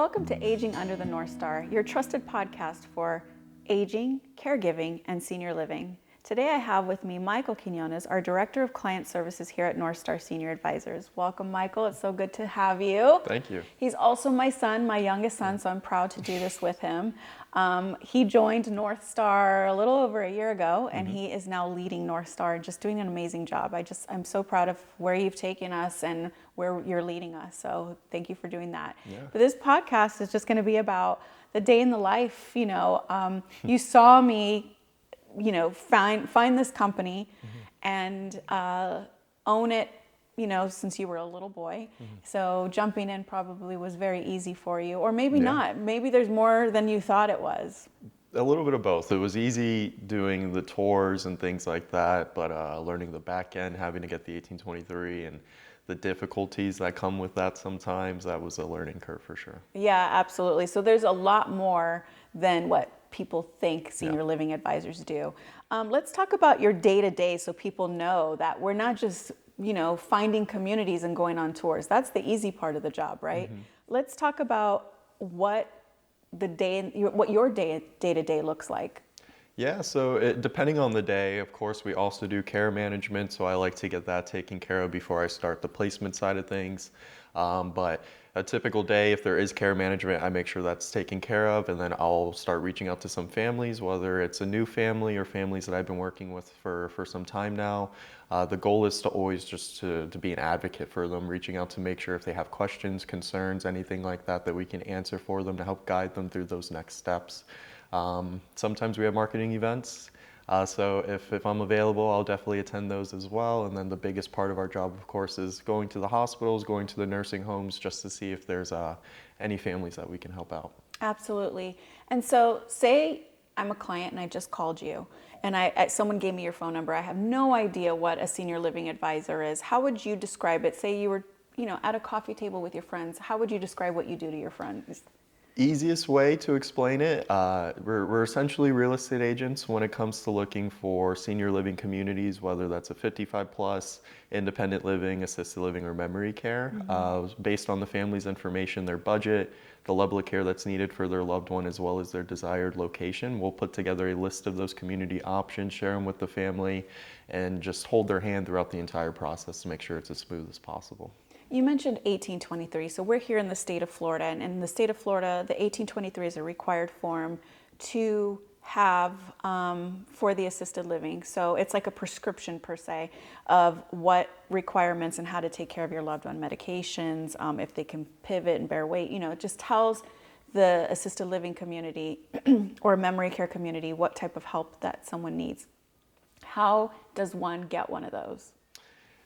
Welcome to Aging Under the North Star, your trusted podcast for aging, caregiving, and senior living. Today I have with me Michael Quinones, our Director of Client Services here at North Star Senior Advisors. Welcome, Michael. It's so good to have you. Thank you. He's also my son, my youngest son, so I'm proud to do this with him. He joined North Star a little over a year ago, and he is now leading North Star and just doing an amazing job. I'm so proud of where you've taken us and where you're leading us. So thank you for doing that. Yeah. But this podcast is just going to be about the day in the life. You saw me find this company and own it, since you were a little boy. So jumping in probably was very easy for you, or maybe not. Maybe there's more than you thought it was. A little bit of both. It was easy doing the tours and things like that, but learning the back end, having to get the 1823 and the difficulties that come with that sometimes, that was a learning curve for sure. Yeah, absolutely. So there's a lot more than what people think senior living advisors do. Let's talk about your day-to-day so people know that we're not just, finding communities and going on tours. That's the easy part of the job, right? Let's talk about what your day-to-day looks like. Yeah, so depending on the day, of course, we also do care management, so I like to get that taken care of before I start the placement side of things. But a typical day, if there is care management, I make sure that's taken care of, and then I'll start reaching out to some families, whether it's a new family or families that I've been working with for some time now. The goal is to always just to be an advocate for them, reaching out to make sure if they have questions, concerns, anything like that, that we can answer for them to help guide them through those next steps. Sometimes we have marketing events, so if I'm available, I'll definitely attend those as well. And then the biggest part of our job, of course, is going to the hospitals, going to the nursing homes, just to see if there's any families that we can help out. Absolutely. And so say I'm a client and I just called you and someone gave me your phone number. I have no idea what a senior living advisor is. How would you describe it? Say you were, at a coffee table with your friends. How would you describe what you do to your friends? Easiest way to explain it, we're essentially real estate agents when it comes to looking for senior living communities, whether that's a 55 plus, independent living, assisted living, or memory care, based on the family's information, their budget, the level of care that's needed for their loved one, as well as their desired location. We'll put together a list of those community options, share them with the family, and just hold their hand throughout the entire process to make sure it's as smooth as possible. You mentioned 1823, so we're here in the state of Florida, and in the state of Florida, the 1823 is a required form to have for the assisted living. So it's like a prescription per se of what requirements and how to take care of your loved one, medications, if they can pivot and bear weight. It just tells the assisted living community or memory care community what type of help that someone needs. How does one get one of those?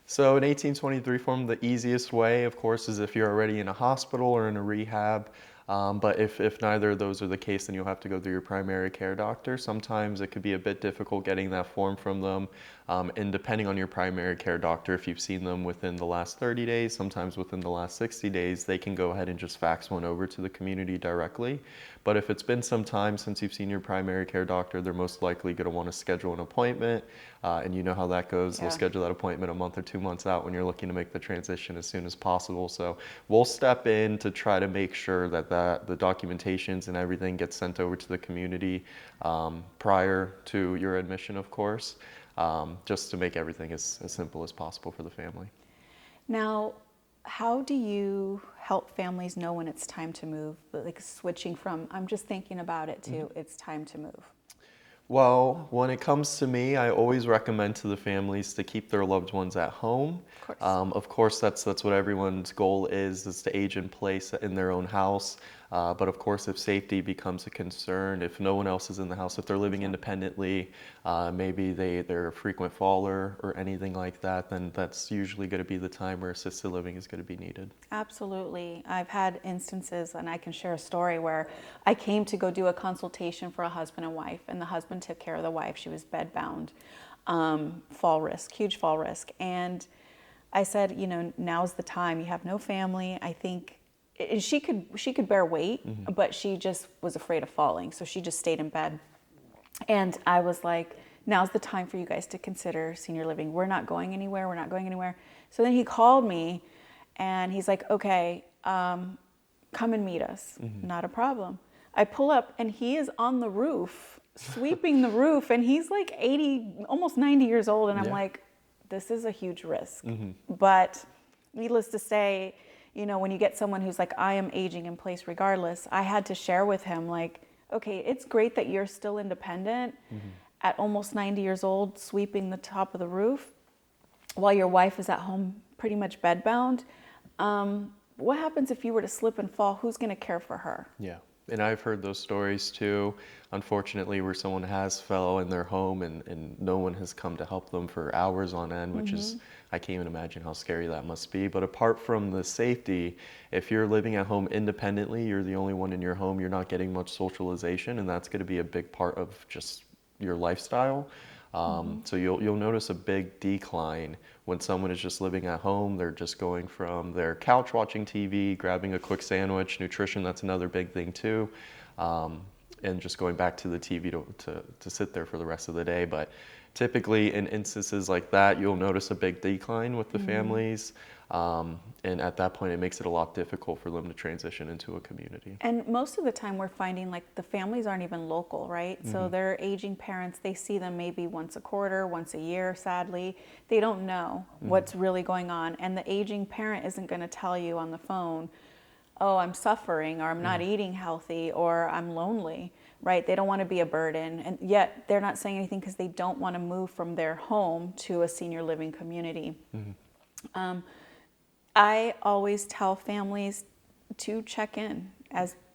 So an 1823 form, the easiest way, of course, is if you're already in a hospital or in a rehab. But if neither of those are the case, then you'll have to go through your primary care doctor. Sometimes it could be a bit difficult getting that form from them. And depending on your primary care doctor, if you've seen them within the last 30 days, sometimes within the last 60 days, they can go ahead and just fax one over to the community directly. But if it's been some time since you've seen your primary care doctor, they're most likely going to want to schedule an appointment. And you know how that goes. They'll schedule that appointment a month or 2 months out when you're looking to make the transition as soon as possible. So we'll step in to try to make sure that the documentations and everything gets sent over to the community prior to your admission, of course, just to make everything as simple as possible for the family. Now, how do you help families know when it's time to move? Like switching from, I'm just thinking about it, to it's time to move. Well, when it comes to me, I always recommend to the families to keep their loved ones at home. Of course, that's what everyone's goal is to age in place in their own house. But of course, if safety becomes a concern, if no one else is in the house, if they're living independently, maybe they're a frequent faller or anything like that, then that's usually going to be the time where assisted living is going to be needed. Absolutely. I've had instances, and I can share a story where I came to go do a consultation for a husband and wife, and the husband took care of the wife. She was bedbound, fall risk, huge fall risk. And I said, now's the time. You have no family. I think she could bear weight, but she just was afraid of falling. So she just stayed in bed. And I was like, now's the time for you guys to consider senior living. We're not going anywhere. We're not going anywhere. So then he called me and he's like, okay, come and meet us. Not a problem. I pull up and he is on the roof, sweeping the roof, and he's like 80, almost 90 years old. And I'm like, this is a huge risk. But needless to say, you know, when you get someone who's like, I am aging in place regardless, I had to share with him, like, okay, it's great that you're still independent at almost 90 years old, sweeping the top of the roof while your wife is at home pretty much bedbound. What happens if you were to slip and fall? Who's going to care for her? Yeah. And I've heard those stories too, unfortunately, where someone has fell in their home and no one has come to help them for hours on end, which is, I can't even imagine how scary that must be. But apart from the safety, if you're living at home independently, you're the only one in your home, you're not getting much socialization, and that's going to be a big part of just your lifestyle. So you'll notice a big decline when someone is just living at home. They're just going from their couch watching TV, grabbing a quick sandwich, nutrition, that's another big thing too, and just going back to the TV to sit there for the rest of the day. But typically in instances like that, you'll notice a big decline with the families. And at that point, it makes it a lot difficult for them to transition into a community. And most of the time we're finding like the families aren't even local, right? So they're aging parents, they see them maybe once a quarter, once a year, sadly. They don't know what's really going on. And the aging parent isn't going to tell you on the phone, oh, I'm suffering, or I'm not eating healthy, or I'm lonely, right? They don't want to be a burden. And yet they're not saying anything because they don't want to move from their home to a senior living community. I always tell families to check in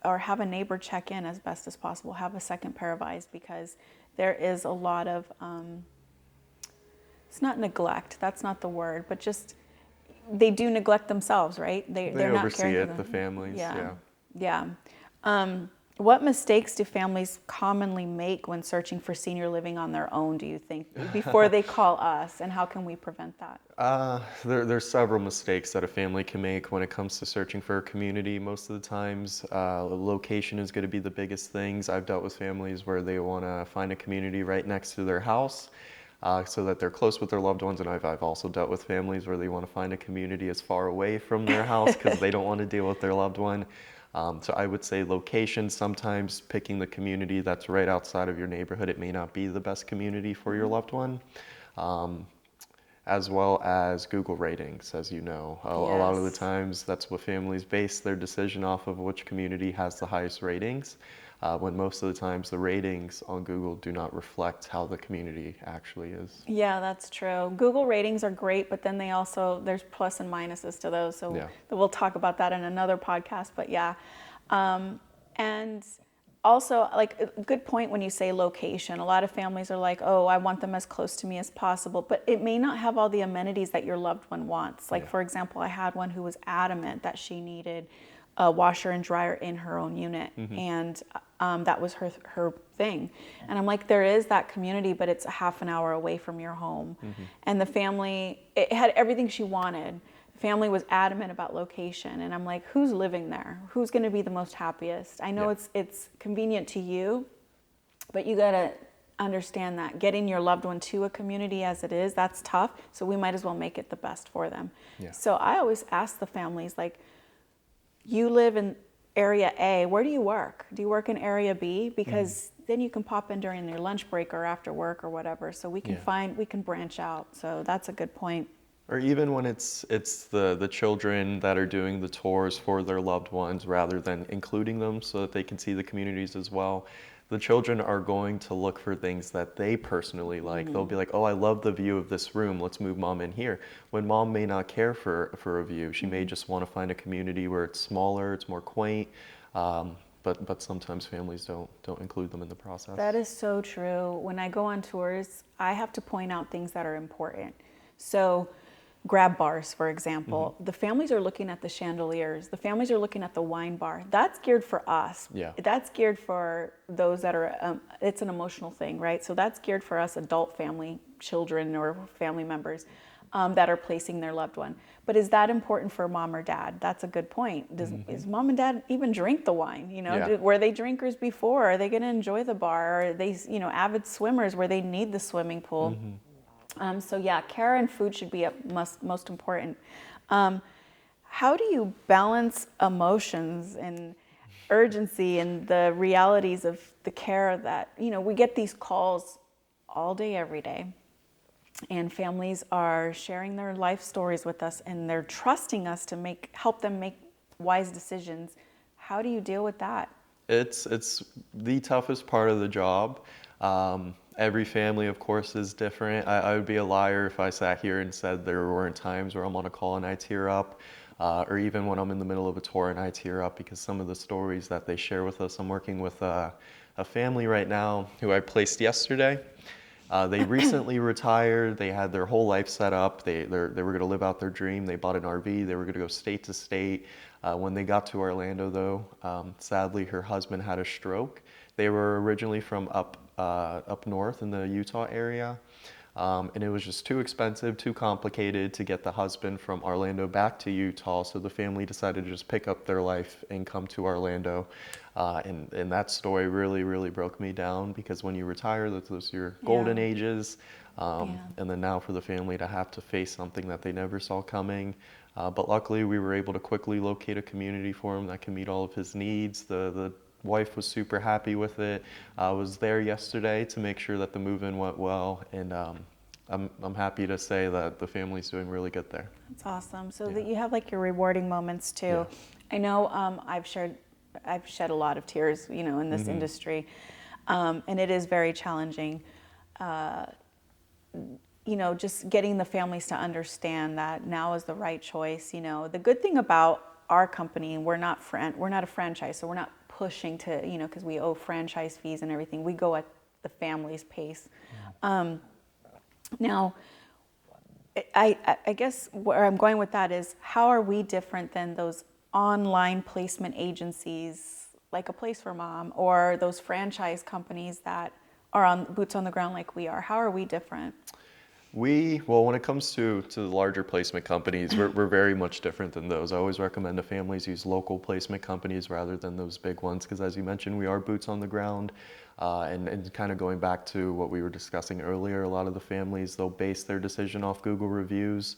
or have a neighbor check in as best as possible, have a second pair of eyes, because there is a lot of, it's not neglect, that's not the word, but just, they do neglect themselves, right? They're not oversee caring it, for the them. families, Yeah. What mistakes do families commonly make when searching for senior living on their own, do you think, before they call us, and how can we prevent that? There's several mistakes that a family can make when it comes to searching for a community. Most of the times, location is going to be the biggest things. I've dealt with families where they want to find a community right next to their house, so that they're close with their loved ones. And I've also dealt with families where they want to find a community as far away from their house because they don't want to deal with their loved one. So I would say location, sometimes picking the community that's right outside of your neighborhood, it may not be the best community for your loved one. As well as Google ratings, as you know. A lot of the times that's what families base their decision off of, which community has the highest ratings, when most of the times the ratings on Google do not reflect how the community actually is. Yeah, that's true. Google ratings are great, but then there's plus and minuses to those. So we'll talk about that in another podcast, but yeah. And also, like, a good point when you say location. A lot of families are like, oh, I want them as close to me as possible, but it may not have all the amenities that your loved one wants. Like, for example, I had one who was adamant that she needed a washer and dryer in her own unit, and that was her thing. And I'm like, there is that community, but it's a half an hour away from your home. And the family, it had everything she wanted. Family was adamant about location, and I'm like, who's living there? Who's going to be the most happiest? I know it's convenient to you, but you got to understand that getting your loved one to a community as it is, that's tough. So we might as well make it the best for them. So I always ask the families, like, you live in area A, where do you work? Do you work in area B? Because then you can pop in during your lunch break or after work or whatever. So we can we can branch out. So that's a good point. Or even when it's the children that are doing the tours for their loved ones, rather than including them so that they can see the communities as well. The children are going to look for things that they personally like. They'll be like, oh, I love the view of this room, let's move mom in here. When mom may not care for a view, she may just want to find a community where it's smaller, it's more quaint, but sometimes families don't include them in the process. That is so true. When I go on tours, I have to point out things that are important. So grab bars, for example. The families are looking at the chandeliers. The families are looking at the wine bar. That's geared for us. That's geared for those that are, it's an emotional thing, right? So that's geared for us adult family, children or family members that are placing their loved one. But is that important for mom or dad? That's a good point. Is mom and dad even drink the wine? You know, were they drinkers before? Are they going to enjoy the bar? Are they, avid swimmers where they need the swimming pool? So yeah, care and food should be most important. how do you balance emotions and urgency and the realities of the care that, we get these calls all day, every day, and families are sharing their life stories with us, and they're trusting us to help them make wise decisions. How do you deal with that? It's the toughest part of the job. Every family, of course, is different. I would be a liar if I sat here and said there weren't times where I'm on a call and I tear up, or even when I'm in the middle of a tour and I tear up because some of the stories that they share with us. I'm working with a family right now who I placed yesterday. They recently retired. They had their whole life set up. They were going to live out their dream. They bought an RV. They were going to go state to state. When they got to Orlando, though, sadly, her husband had a stroke. They were originally from up north in the Utah area. And it was just too expensive, too complicated to get the husband from Orlando back to Utah. So the family decided to just pick up their life and come to Orlando. And that story really, really broke me down, because when you retire, those are your golden ages. And then now for the family to have to face something that they never saw coming. But luckily, we were able to quickly locate a community for him that can meet all of his needs. The wife was super happy with it. I was there yesterday to make sure that the move-in went well, and I'm happy to say that the family's doing really good there. That's awesome. So that you have like your rewarding moments too. Yeah. I know I've shed a lot of tears, in this industry, and it is very challenging. Just getting the families to understand that now is the right choice. The good thing about our company, we're not a franchise, so we're not pushing to, because we owe franchise fees and everything. We go at the family's pace. Now, I guess where I'm going with that is, how are we different than those online placement agencies, like A Place for Mom, or those franchise companies that are on boots on the ground like we are? How are we different? Well, when it comes to the larger placement companies, we're very much different than those. I always recommend to families use local placement companies rather than those big ones, because as you mentioned, we are boots on the ground. And kind of going back to what we were discussing earlier, a lot of the families, they'll base their decision off Google reviews.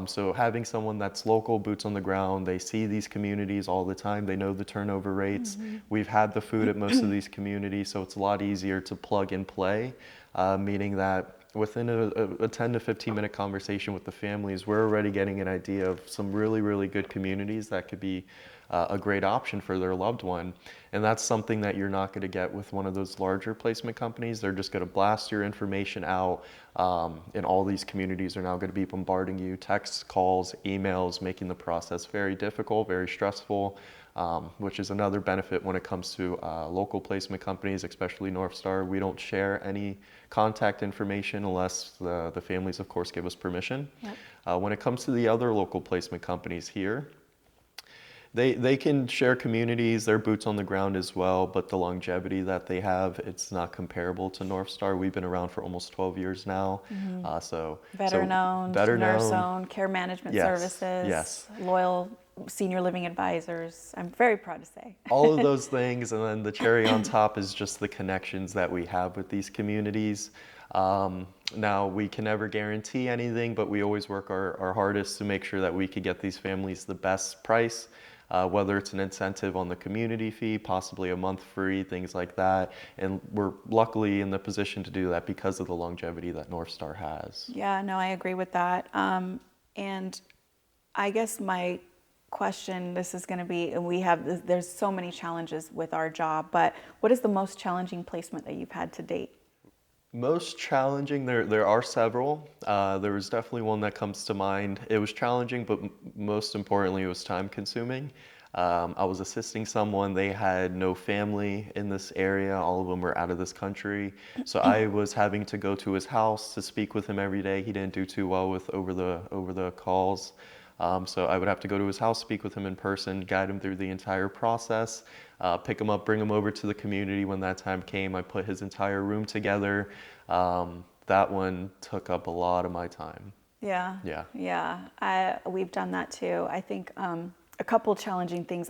So having someone that's local, boots on the ground, they see these communities all the time, they know the turnover rates. We've had the food at most of these communities, so it's a lot easier to plug and play, meaning that within a 10 to 15 minute conversation with the families, we're already getting an idea of some really, really good communities that could be a great option for their loved one. And that's something that you're not going to get with one of those larger placement companies. They're just going to blast your information out, and all these communities are now going to be bombarding you, texts, calls, emails, making the process very difficult, very stressful, which is another benefit when it comes to local placement companies, especially North Star. We don't share any contact information unless the families, of course, give us permission. Yep. When it comes to the other local placement companies here, they can share communities, they're boots on the ground as well, but the longevity that they have, it's not comparable to North Star. We've been around for almost 12 years now. Veteran-owned, nurse-owned, care management services, yes. Loyal senior living advisors. I'm very proud to say. All of those things, and then the cherry on top is just the connections that we have with these communities. Now, we can never guarantee anything, but we always work our hardest to make sure that we could get these families the best price. Whether it's an incentive on the community fee, possibly a month free, things like that. And we're luckily in the position to do that because of the longevity that North Star has. Yeah, no, I agree with that. And I guess my question, this is going to be, and there's so many challenges with our job, but what is the most challenging placement that you've had to date? Most challenging, there are several. There was definitely one that comes to mind. It was challenging, but most importantly, it was time consuming. I was assisting someone, they had no family in this area, all of them were out of this country. So I was having to go to his house to speak with him every day. He didn't do too well with over the calls. So I would have to go to his house, speak with him in person, guide him through the entire process, pick him up, bring him over to the community when that time came. I put his entire room together. That one took up a lot of my time. Yeah. We've done that too. I think a couple challenging things.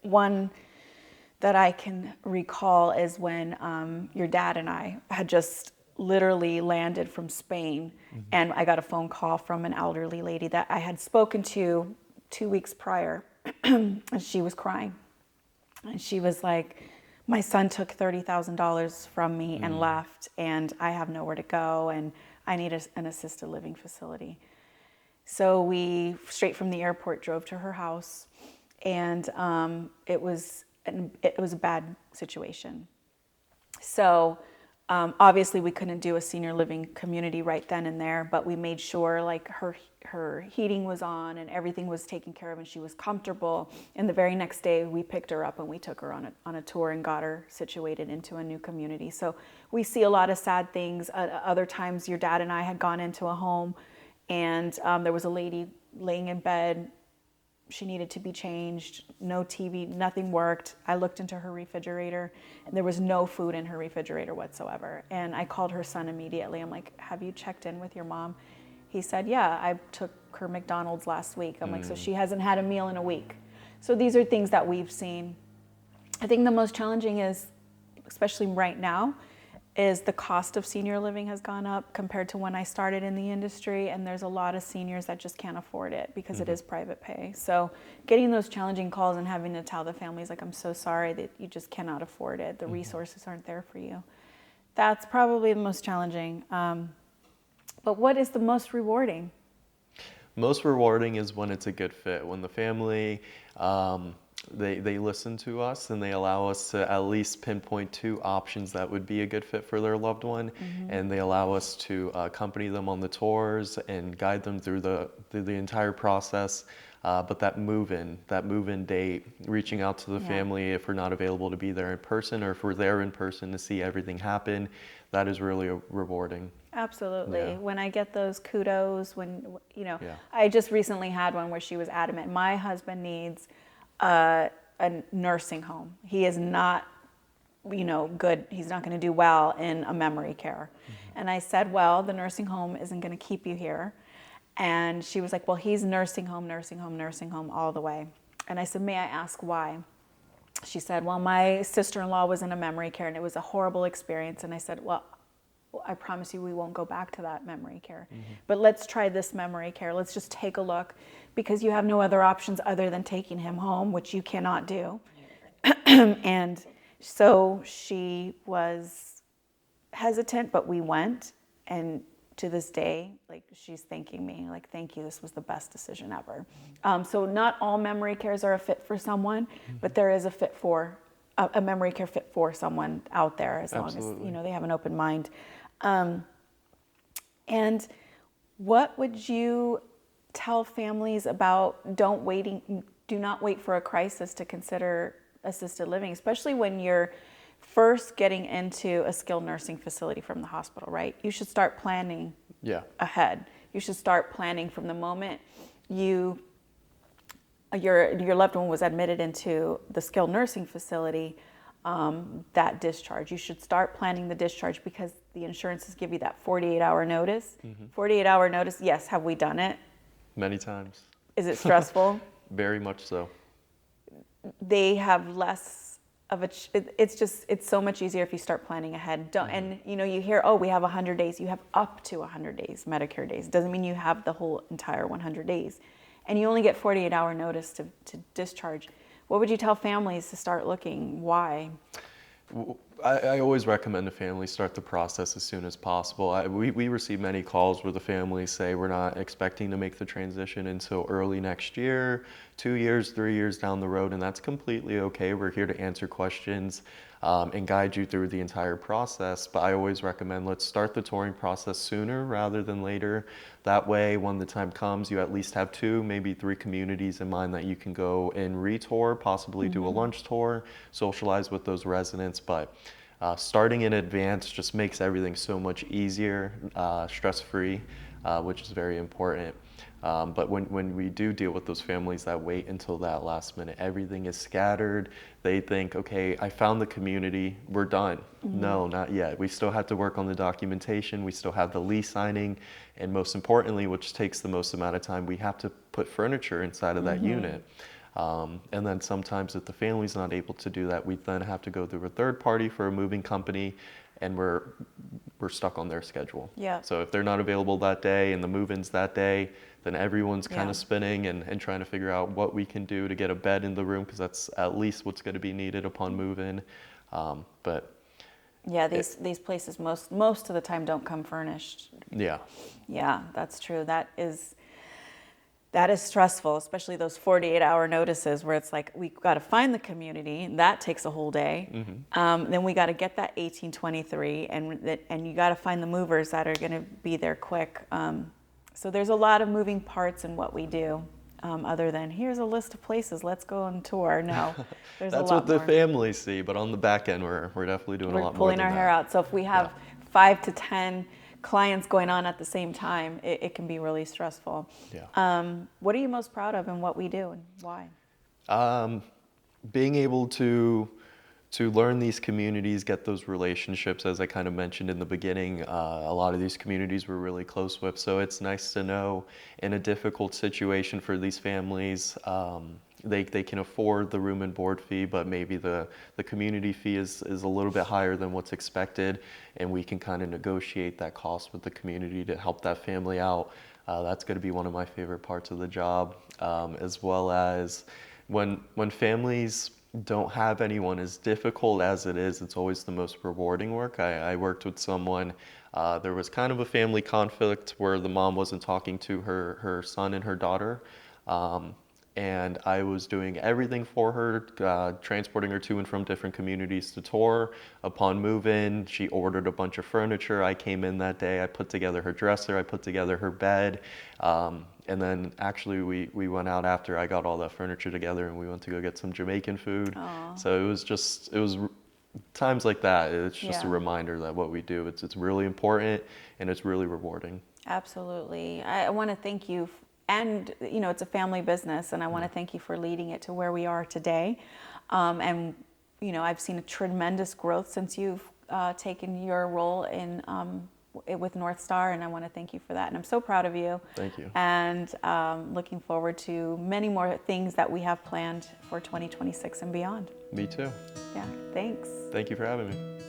One that I can recall is when your dad and I had just literally landed from Spain, and I got a phone call from an elderly lady that I had spoken to 2 weeks prior, and she was crying. And she was like, my son took $30,000 from me and left, and I have nowhere to go, and I need an assisted living facility. So we, straight from the airport, drove to her house, and it was a bad situation. So obviously we couldn't do a senior living community right then and there, but we made sure like her heating was on and everything was taken care of and she was comfortable. And the very next day we picked her up and we took her on a tour and got her situated into a new community. So we see a lot of sad things. Other times your dad and I had gone into a home and there was a lady laying in bed. She needed to be changed, no TV, nothing worked. I looked into her refrigerator and there was no food in her refrigerator whatsoever. And I called her son immediately. I'm like, have you checked in with your mom? He said, yeah, I took her McDonald's last week. I'm like, so she hasn't had a meal in a week. So these are things that we've seen. I think the most challenging is, especially right now, is the cost of senior living has gone up compared to when I started in the industry, and there's a lot of seniors that just can't afford it because it is private pay. So getting those challenging calls and having to tell the families, like, I'm so sorry that you just cannot afford it. The resources aren't there for you. That's probably the most challenging. But what is the most rewarding? Most rewarding is when it's a good fit, when the family, they listen to us and they allow us to at least pinpoint 2 options that would be a good fit for their loved one, and they allow us to accompany them on the tours and guide them through the entire process. But that move-in date, reaching out to the family if we're not available to be there in person, or if we're there in person to see everything happen, that is really rewarding. Absolutely. Yeah. When I get those kudos, I just recently had one where she was adamant. My husband needs a nursing home. He is not, good. He's not going to do well in a memory care. And I said, well, the nursing home isn't going to keep you here. And she was like, well, he's nursing home all the way. And I said, may I ask why? She said, well, my sister-in-law was in a memory care and it was a horrible experience. And I said, well, I promise you we won't go back to that memory care. But let's try this memory care. Let's just take a look, because you have no other options other than taking him home, which you cannot do. And so she was hesitant, but we went. And to this day, like, she's thanking me, like, thank you, this was the best decision ever. So not all memory cares are a fit for someone, but there is a memory care fit for someone out there, as long as they have an open mind. And what would you tell families about do not wait for a crisis to consider assisted living, especially when you're first getting into a skilled nursing facility from the hospital, right? You should start planning ahead. You should start planning from the moment your loved one was admitted into the skilled nursing facility, that discharge. You should start planning the discharge, because the insurances give you that 48-hour notice. 48-hour notice, yes, have we done it? Many times. Is it stressful? Very much so. They have less of it's so much easier if you start planning ahead. And you hear, oh, we have 100 days. You have up to 100 days, Medicare days. Doesn't mean you have the whole entire 100 days. And you only get 48-hour notice to discharge. What would you tell families to start looking? Why? I always recommend a family start the process as soon as possible. We receive many calls where the families say we're not expecting to make the transition until early next year, 2 years, 3 years down the road, and that's completely okay. We're here to answer questions and guide you through the entire process. But I always recommend, let's start the touring process sooner rather than later. That way, when the time comes, you at least have 2, maybe 3 communities in mind that you can go and retour, possibly do a lunch tour, socialize with those residents. But starting in advance just makes everything so much easier, stress-free, which is very important. But when we do deal with those families that wait until that last minute, everything is scattered. They think, okay, I found the community, we're done. No, not yet. We still have to work on the documentation. We still have the lease signing. And most importantly, which takes the most amount of time, we have to put furniture inside of that unit. And then sometimes if the family's not able to do that, we then have to go through a third party for a moving company. and we're stuck on their schedule. Yeah. So if they're not available that day and the move-in's that day, then everyone's kind Yeah. of spinning and trying to figure out what we can do to get a bed in the room, because that's at least what's going to be needed upon move-in. But Yeah, these places most of the time don't come furnished. yeah, Yeah, that's true. That is stressful, especially those 48-hour notices where it's like, we've got to find the community, and that takes a whole day. Then we got to get that 1823, and you got to find the movers that are going to be there quick. So there's a lot of moving parts in what we do, other than here's a list of places, let's go on tour. No, there's a that's lot what the more. families see, but on the back end, we're definitely doing a We're lot more pulling than our that. hair out. So if we have 5 to 10 clients going on at the same time, it can be really stressful. Yeah. What are you most proud of in what we do and why? Being able to learn these communities, get those relationships, as I kind of mentioned in the beginning, a lot of these communities we're really close with. So it's nice to know in a difficult situation for these families, they can afford the room and board fee, but maybe the community fee is a little bit higher than what's expected, and we can kind of negotiate that cost with the community to help that family out. That's going to be one of my favorite parts of the job, as well as when families don't have anyone, as difficult as it is, it's always the most rewarding work. I worked with someone, there was kind of a family conflict where the mom wasn't talking to her son and her daughter. And I was doing everything for her, transporting her to and from different communities to tour. Upon move-in, she ordered a bunch of furniture. I came in that day, I put together her dresser, I put together her bed, and then actually we went out after I got all that furniture together, and we went to go get some Jamaican food. Aw. So it was times like that, it's just a Yeah. reminder that what we do, it's really important and it's really rewarding. Absolutely. I want to thank you. And, it's a family business, and I want to thank you for leading it to where we are today. And, I've seen a tremendous growth since you've taken your role with North Star, and I want to thank you for that. And I'm so proud of you. Thank you. And looking forward to many more things that we have planned for 2026 and beyond. Me too. Yeah, thanks. Thank you for having me.